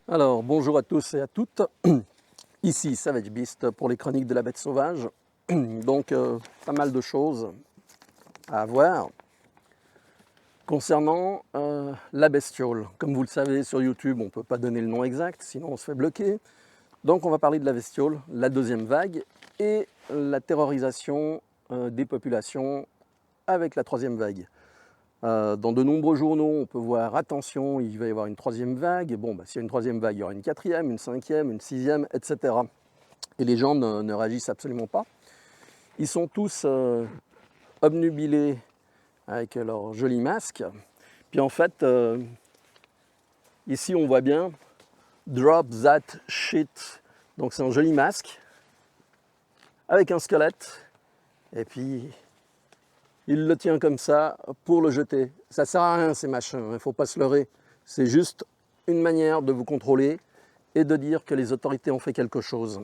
Alors, bonjour à tous et à toutes. Ici Savage Beast pour les chroniques de la bête sauvage. Donc, pas mal de choses à voir concernant la bestiole. Comme vous le savez, sur YouTube, on ne peut pas donner le nom exact, sinon on se fait bloquer. Donc, on va parler de la bestiole, la deuxième vague et la terrorisation des populations avec la troisième vague. Dans de nombreux journaux, on peut voir, attention, il va y avoir une troisième vague. Bon, s'il y a une troisième vague, il y aura une quatrième, une cinquième, une sixième, etc. Et les gens ne réagissent absolument pas. Ils sont tous obnubilés avec leurs jolis masques. Puis en fait, ici on voit bien « Drop that shit ». Donc c'est un joli masque avec un squelette. Et puis il le tient comme ça pour le jeter. Ça sert à rien ces machins, il ne faut pas se leurrer. C'est juste une manière de vous contrôler et de dire que les autorités ont fait quelque chose.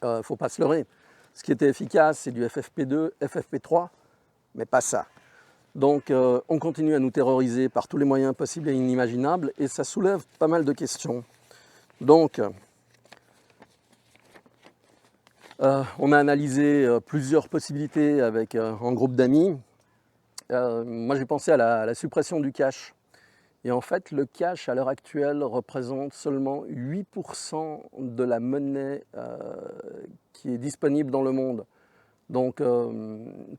Il ne faut pas se leurrer. Ce qui était efficace, c'est du FFP2, FFP3, mais pas ça. Donc on continue à nous terroriser par tous les moyens possibles et inimaginables, et ça soulève pas mal de questions. Donc, on a analysé plusieurs possibilités avec un groupe d'amis. Moi, j'ai pensé à la suppression du cash. Et en fait, le cash, à l'heure actuelle, représente seulement 8% de la monnaie qui est disponible dans le monde. Donc,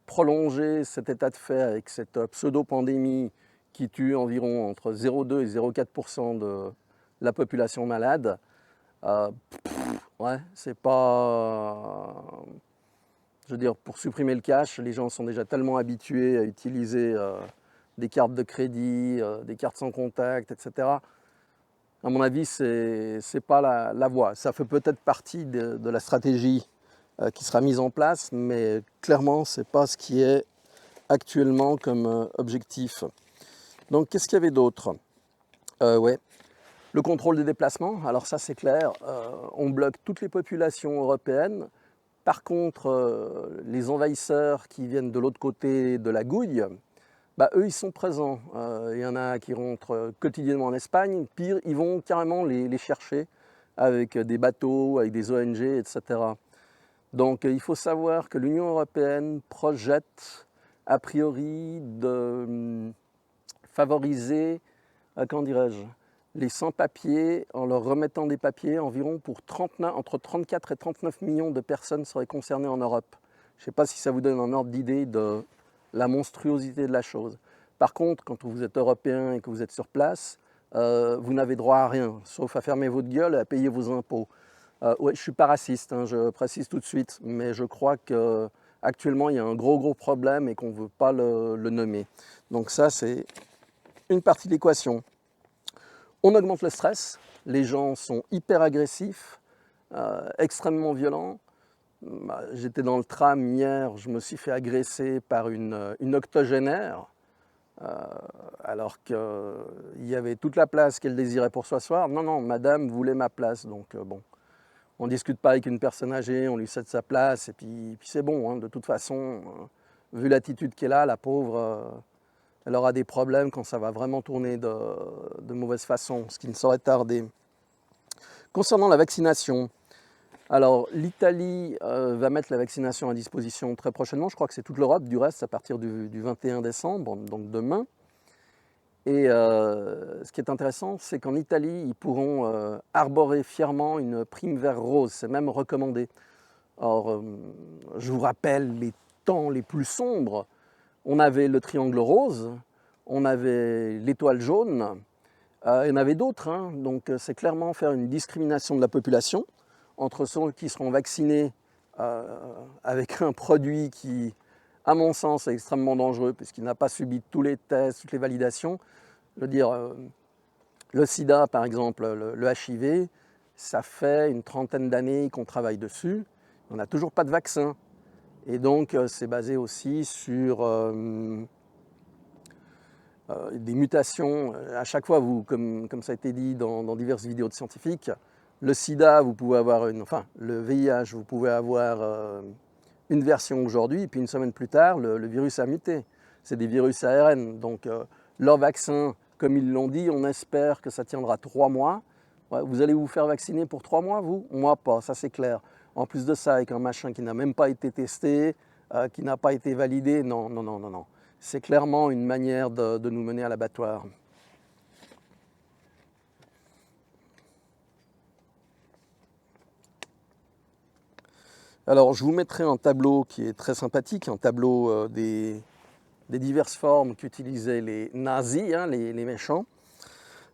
prolonger cet état de fait avec cette pseudo-pandémie qui tue environ entre 0,2 et 0,4% de la population malade, ouais, c'est pas... Je veux dire, pour supprimer le cash, les gens sont déjà tellement habitués à utiliser des cartes de crédit, des cartes sans contact, etc. À mon avis, c'est pas la voie. Ça fait peut-être partie de la stratégie qui sera mise en place, mais clairement, ce n'est pas ce qui est actuellement comme objectif. Donc, qu'est-ce qu'il y avait d'autre? Ouais. Le contrôle des déplacements, alors ça c'est clair, on bloque toutes les populations européennes. Par contre, les envahisseurs qui viennent de l'autre côté de la Gouille, eux ils sont présents. Il y en a qui rentrent quotidiennement en Espagne, pire, ils vont carrément les chercher avec des bateaux, avec des ONG, etc. Donc il faut savoir que l'Union européenne projette a priori de favoriser, comment dirais-je, les sans-papiers en leur remettant des papiers environ pour entre 34 et 39 millions de personnes seraient concernées en Europe. Je ne sais pas si ça vous donne un ordre d'idée de la monstruosité de la chose. Par contre, quand vous êtes européen et que vous êtes sur place, vous n'avez droit à rien, sauf à fermer votre gueule et à payer vos impôts. Ouais, je ne suis pas raciste, hein, je précise tout de suite, mais je crois qu'actuellement il y a un gros problème et qu'on ne veut pas le nommer. Donc ça, c'est une partie de l'équation. On augmente le stress, les gens sont hyper agressifs, extrêmement violents. J'étais dans le tram hier, je me suis fait agresser par une octogénaire, alors qu'il y avait toute la place qu'elle désirait pour s'asseoir. Non, madame voulait ma place, donc bon. On ne discute pas avec une personne âgée, on lui cède sa place, et puis c'est bon. Hein. De toute façon, vu l'attitude qu'elle a, la pauvre, elle aura des problèmes quand ça va vraiment tourner de mauvaise façon, ce qui ne saurait tarder. Concernant la vaccination, alors l'Italie va mettre la vaccination à disposition très prochainement. Je crois que c'est toute l'Europe, du reste, à partir du 21 décembre, donc demain. Et ce qui est intéressant, c'est qu'en Italie, ils pourront arborer fièrement une prime vert rose. C'est même recommandé. Or, je vous rappelle les temps les plus sombres. On avait le triangle rose, on avait l'étoile jaune, il y en avait d'autres. Hein. Donc, c'est clairement faire une discrimination de la population entre ceux qui seront vaccinés avec un produit qui, à mon sens, est extrêmement dangereux puisqu'il n'a pas subi tous les tests, toutes les validations. Je veux dire, le sida, par exemple, le HIV, ça fait une trentaine d'années qu'on travaille dessus. On n'a toujours pas de vaccin. Et donc, c'est basé aussi sur des mutations. À chaque fois, comme ça a été dit dans diverses vidéos de scientifiques, le sida, vous pouvez avoir le VIH, vous pouvez avoir une version aujourd'hui, et puis une semaine plus tard, le virus a muté. C'est des virus ARN. Donc, leur vaccin, comme ils l'ont dit, on espère que ça tiendra 3 mois. Ouais, vous allez vous faire vacciner pour 3 mois, vous? Moi pas, ça c'est clair. En plus de ça, avec un machin qui n'a même pas été testé, qui n'a pas été validé, non, non, non, non, non. C'est clairement une manière de nous mener à l'abattoir. Alors, je vous mettrai un tableau qui est très sympathique, un tableau des diverses formes qu'utilisaient les nazis, hein, les méchants.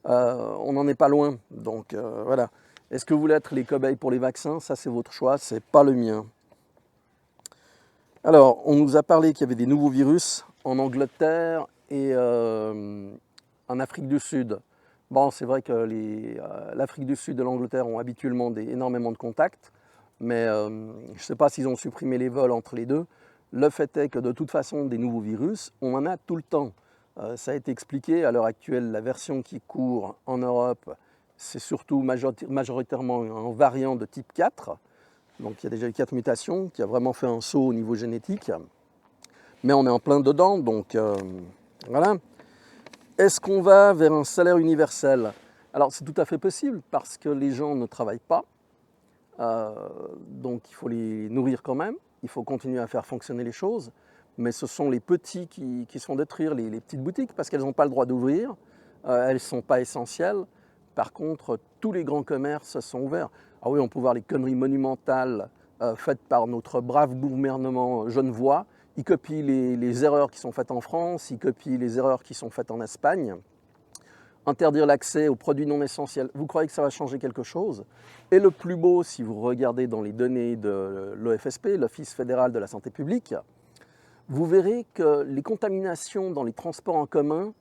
On n'en est pas loin, donc voilà. Est-ce que vous voulez être les cobayes pour les vaccins? Ça, c'est votre choix, c'est pas le mien. Alors, on nous a parlé qu'il y avait des nouveaux virus en Angleterre et en Afrique du Sud. Bon, c'est vrai que l'Afrique du Sud et l'Angleterre ont habituellement énormément de contacts, mais je ne sais pas s'ils ont supprimé les vols entre les deux. Le fait est que de toute façon, des nouveaux virus, on en a tout le temps. Ça a été expliqué, à l'heure actuelle, la version qui court en Europe, c'est surtout majoritairement un variant de type 4. Donc il y a déjà eu 4 mutations, qui a vraiment fait un saut au niveau génétique. Mais on est en plein dedans, donc voilà. Est-ce qu'on va vers un salaire universel? Alors c'est tout à fait possible, parce que les gens ne travaillent pas. Donc il faut les nourrir quand même, il faut continuer à faire fonctionner les choses. Mais ce sont les petits qui se font détruire, les petites boutiques, parce qu'elles n'ont pas le droit d'ouvrir, elles ne sont pas essentielles. Par contre, tous les grands commerces sont ouverts. Ah oui, on peut voir les conneries monumentales faites par notre brave gouvernement genevois. Il copie les erreurs qui sont faites en France, il copie les erreurs qui sont faites en Espagne. Interdire l'accès aux produits non essentiels, vous croyez que ça va changer quelque chose? Et le plus beau, si vous regardez dans les données de l'OFSP, l'Office fédéral de la santé publique, vous verrez que les contaminations dans les transports en commun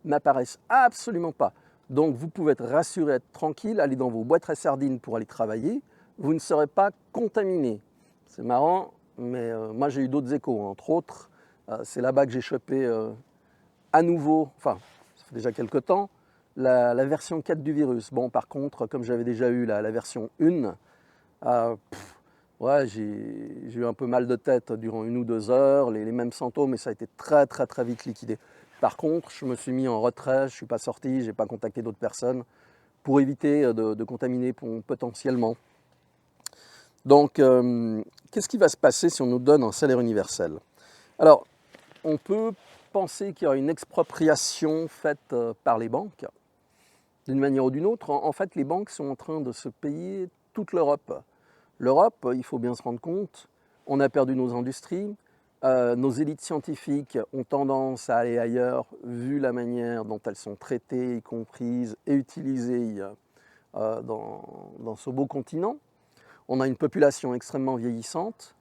n'apparaissent absolument pas. Donc vous pouvez être rassuré, être tranquille, aller dans vos boîtes à sardines pour aller travailler, vous ne serez pas contaminé. C'est marrant, mais moi j'ai eu d'autres échos, entre autres. C'est là-bas que j'ai chopé à nouveau, enfin ça fait déjà quelques temps, la version 4 du virus. Bon, par contre, comme j'avais déjà eu la version 1, ouais, j'ai eu un peu mal de tête durant 1 ou 2 heures, les mêmes symptômes, et ça a été très très très vite liquidé. Par contre, je me suis mis en retrait, je ne suis pas sorti, je n'ai pas contacté d'autres personnes pour éviter de contaminer potentiellement. Donc, qu'est-ce qui va se passer si on nous donne un salaire universel? Alors, on peut penser qu'il y aura une expropriation faite par les banques, d'une manière ou d'une autre. En fait, les banques sont en train de se payer toute l'Europe. L'Europe, il faut bien se rendre compte, on a perdu nos industries, nos élites scientifiques ont tendance à aller ailleurs, vu la manière dont elles sont traitées, comprises et utilisées dans ce beau continent. On a une population extrêmement vieillissante.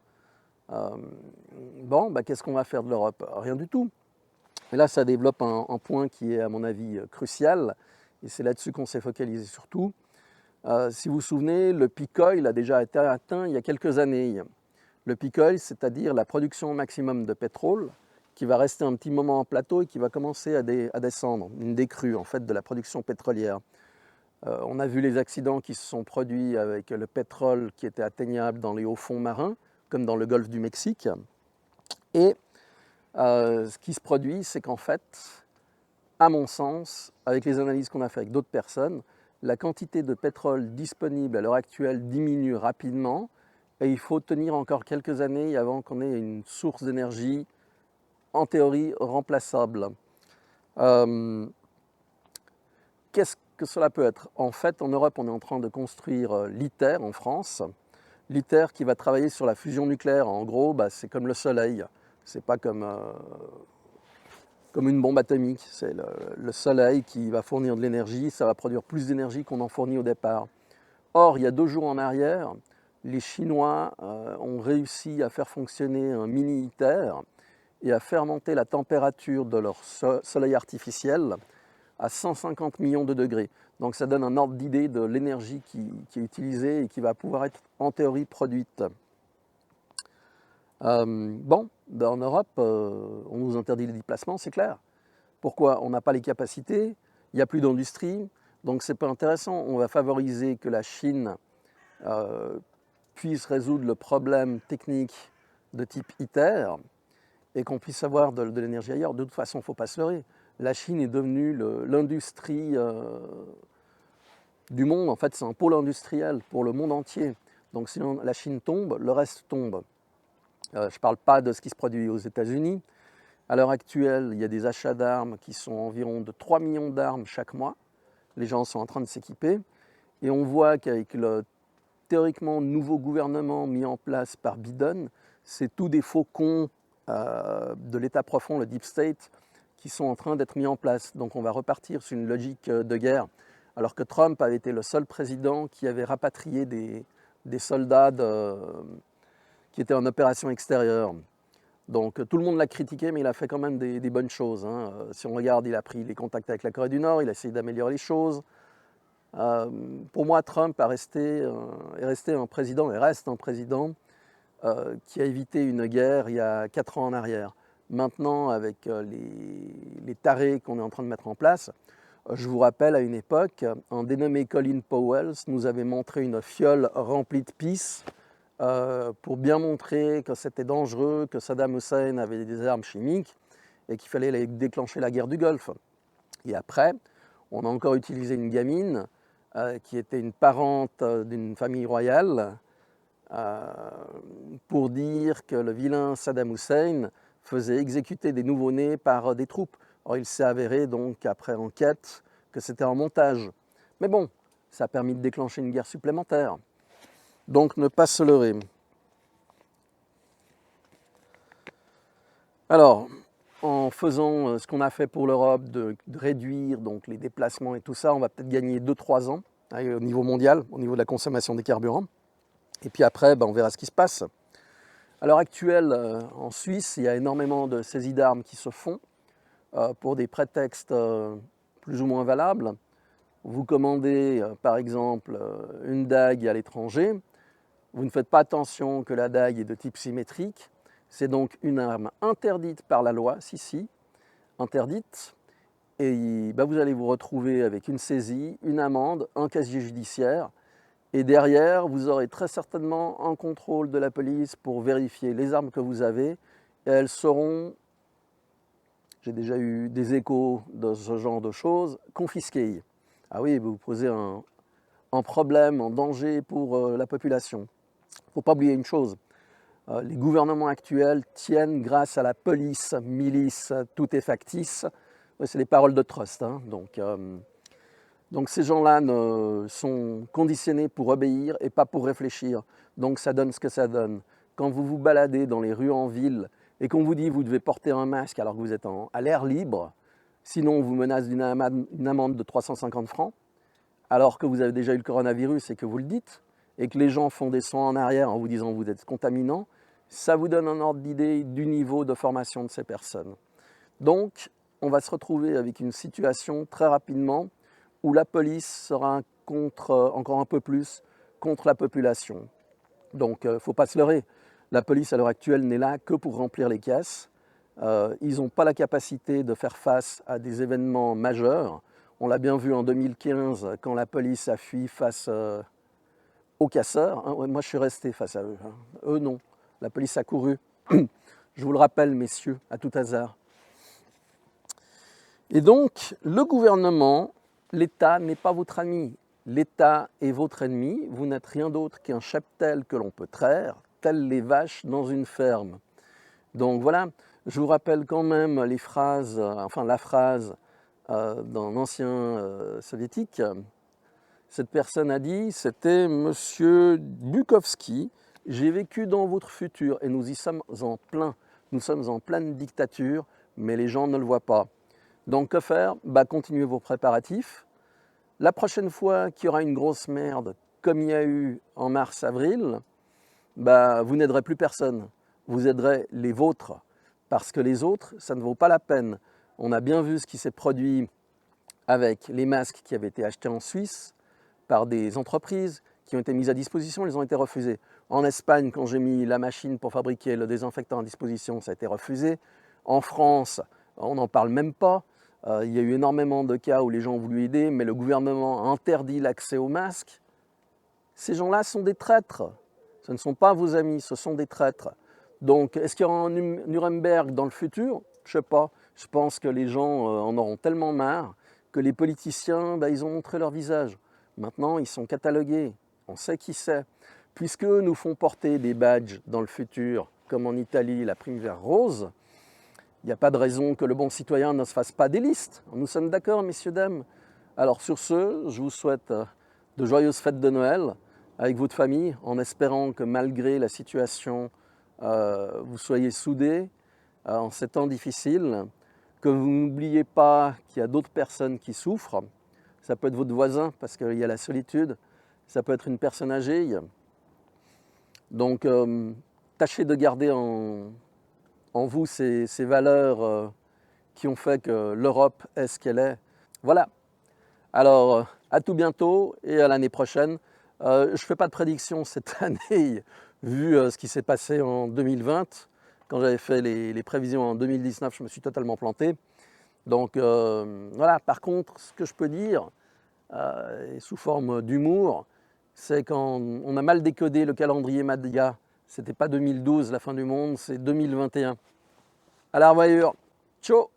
Bon, qu'est-ce qu'on va faire de l'Europe? Rien du tout. Et là, ça développe un point qui est, à mon avis, crucial, et c'est là-dessus qu'on s'est focalisé surtout. Si vous vous souvenez, le peak oil a déjà été atteint il y a quelques années. Le peak oil, c'est-à-dire la production maximum de pétrole, qui va rester un petit moment en plateau et qui va commencer à descendre, une décrue en fait de la production pétrolière. On a vu les accidents qui se sont produits avec le pétrole qui était atteignable dans les hauts fonds marins, comme dans le golfe du Mexique. Et ce qui se produit, c'est qu'en fait, à mon sens, avec les analyses qu'on a fait avec d'autres personnes, la quantité de pétrole disponible à l'heure actuelle diminue rapidement et il faut tenir encore quelques années avant qu'on ait une source d'énergie, en théorie, remplaçable. Qu'est-ce que cela peut être? En fait, en Europe, on est en train de construire l'ITER en France. L'ITER qui va travailler sur la fusion nucléaire. En gros, c'est comme le soleil. C'est pas comme une bombe atomique. C'est le soleil qui va fournir de l'énergie. Ça va produire plus d'énergie qu'on en fournit au départ. Or, il y a 2 jours en arrière, les Chinois ont réussi à faire fonctionner un mini-ITER et à faire monter la température de leur soleil artificiel à 150 millions de degrés. Donc ça donne un ordre d'idée de l'énergie qui est utilisée et qui va pouvoir être en théorie produite. Bon, en Europe, on nous interdit les déplacements, c'est clair. Pourquoi? On n'a pas les capacités, il n'y a plus d'industrie, donc c'est pas intéressant. On va favoriser que la Chine puisse résoudre le problème technique de type ITER et qu'on puisse avoir de l'énergie ailleurs. De toute façon, il ne faut pas se leurrer. La Chine est devenue l'industrie du monde. En fait, c'est un pôle industriel pour le monde entier. Donc si la Chine tombe, le reste tombe. Je ne parle pas de ce qui se produit aux États-Unis. À l'heure actuelle, il y a des achats d'armes qui sont environ de 3 millions d'armes chaque mois. Les gens sont en train de s'équiper. Et on voit qu'avec le théoriquement nouveau gouvernement mis en place par Biden, c'est tous des faucons de l'État profond, le Deep State, qui sont en train d'être mis en place. Donc on va repartir sur une logique de guerre, alors que Trump avait été le seul président qui avait rapatrié des soldats qui étaient en opération extérieure. Donc tout le monde l'a critiqué, mais il a fait quand même des bonnes choses. Hein. Si on regarde, il a pris les contacts avec la Corée du Nord, il a essayé d'améliorer les choses. Pour moi, Trump est resté un président, et reste un président qui a évité une guerre il y a 4 ans en arrière. Maintenant, avec les tarés qu'on est en train de mettre en place, je vous rappelle, à une époque, un dénommé Colin Powell nous avait montré une fiole remplie de pisse pour bien montrer que c'était dangereux, que Saddam Hussein avait des armes chimiques et qu'il fallait déclencher la guerre du Golfe. Et après, on a encore utilisé une gamine qui était une parente d'une famille royale pour dire que le vilain Saddam Hussein faisait exécuter des nouveau-nés par des troupes. Or, il s'est avéré donc, après enquête, que c'était un montage. Mais bon, ça a permis de déclencher une guerre supplémentaire. Donc, ne pas se leurrer. Alors, en faisant ce qu'on a fait pour l'Europe, de réduire donc, les déplacements et tout ça, on va peut-être gagner 2-3 ans au niveau mondial, au niveau de la consommation des carburants. Et puis après, on verra ce qui se passe. À l'heure actuelle, en Suisse, il y a énormément de saisies d'armes qui se font pour des prétextes plus ou moins valables. Vous commandez, par exemple, une dague à l'étranger. Vous ne faites pas attention que la dague est de type symétrique. C'est donc une arme interdite par la loi, interdite. Et vous allez vous retrouver avec une saisie, une amende, un casier judiciaire. Et derrière, vous aurez très certainement un contrôle de la police pour vérifier les armes que vous avez. Et elles seront, j'ai déjà eu des échos de ce genre de choses, confisquées. Ah oui, vous posez un problème, un danger pour la population. Il ne faut pas oublier une chose, les gouvernements actuels tiennent grâce à la police, milice, tout est factice. C'est les paroles de Trust. Hein. Donc ces gens-là sont conditionnés pour obéir et pas pour réfléchir. Donc ça donne ce que ça donne. Quand vous vous baladez dans les rues en ville et qu'on vous dit que vous devez porter un masque alors que vous êtes à l'air libre, sinon on vous menace d'une amende de 350 francs, alors que vous avez déjà eu le coronavirus et que vous le dites, et que les gens font des sauts en arrière en vous disant que vous êtes contaminant, ça vous donne un ordre d'idée du niveau de formation de ces personnes. Donc, on va se retrouver avec une situation très rapidement où la police sera encore un peu plus contre la population. Donc, il ne faut pas se leurrer. La police, à l'heure actuelle, n'est là que pour remplir les caisses. Ils n'ont pas la capacité de faire face à des événements majeurs. On l'a bien vu en 2015, quand la police a fui face aux casseurs. Hein. Ouais, moi, je suis resté face à eux. Hein. Eux, non. La police a couru. Je vous le rappelle, messieurs, à tout hasard. Et donc, le gouvernement, l'État n'est pas votre ami. L'État est votre ennemi. Vous n'êtes rien d'autre qu'un cheptel que l'on peut traire, telles les vaches dans une ferme. Donc voilà, je vous rappelle quand même la phrase d'un ancien soviétique. Cette personne a dit, c'était M. Bukovski, « J'ai vécu dans votre futur et nous y sommes en plein. Nous sommes en pleine dictature, mais les gens ne le voient pas. » Donc que faire? Continuez vos préparatifs. La prochaine fois qu'il y aura une grosse merde, comme il y a eu en mars-avril, vous n'aiderez plus personne. Vous aiderez les vôtres, parce que les autres, ça ne vaut pas la peine. On a bien vu ce qui s'est produit avec les masques qui avaient été achetés en Suisse par des entreprises qui ont été mises à disposition, ils ont été refusés. En Espagne, quand j'ai mis la machine pour fabriquer le désinfectant à disposition, ça a été refusé. En France, on n'en parle même pas. Il y a eu énormément de cas où les gens ont voulu aider, mais le gouvernement a interdit l'accès aux masques. Ces gens-là sont des traîtres. Ce ne sont pas vos amis, ce sont des traîtres. Donc, est-ce qu'il y aura un Nuremberg dans le futur? Je ne sais pas. Je pense que les gens en auront tellement marre que les politiciens, ils ont montré leur visage. Maintenant, ils sont catalogués, on sait qui c'est. Puisque nous font porter des badges dans le futur, comme en Italie, la prime vert rose, il n'y a pas de raison que le bon citoyen ne se fasse pas des listes. Nous sommes d'accord, messieurs, dames? Alors sur ce, je vous souhaite de joyeuses fêtes de Noël avec votre famille, en espérant que malgré la situation, vous soyez soudés en ces temps difficiles, que vous n'oubliez pas qu'il y a d'autres personnes qui souffrent. Ça peut être votre voisin, parce qu'il y a la solitude, ça peut être une personne âgée. Donc, tâchez de garder en vous ces valeurs qui ont fait que l'Europe est ce qu'elle est. Voilà. Alors, à tout bientôt et à l'année prochaine. Je ne fais pas de prédiction cette année, vu ce qui s'est passé en 2020. Quand j'avais fait les prévisions en 2019, je me suis totalement planté. Donc, voilà. Par contre, ce que je peux dire, sous forme d'humour, c'est quand on a mal décodé le calendrier Maya. C'était pas 2012, la fin du monde, c'est 2021. À la revoyure. Ciao!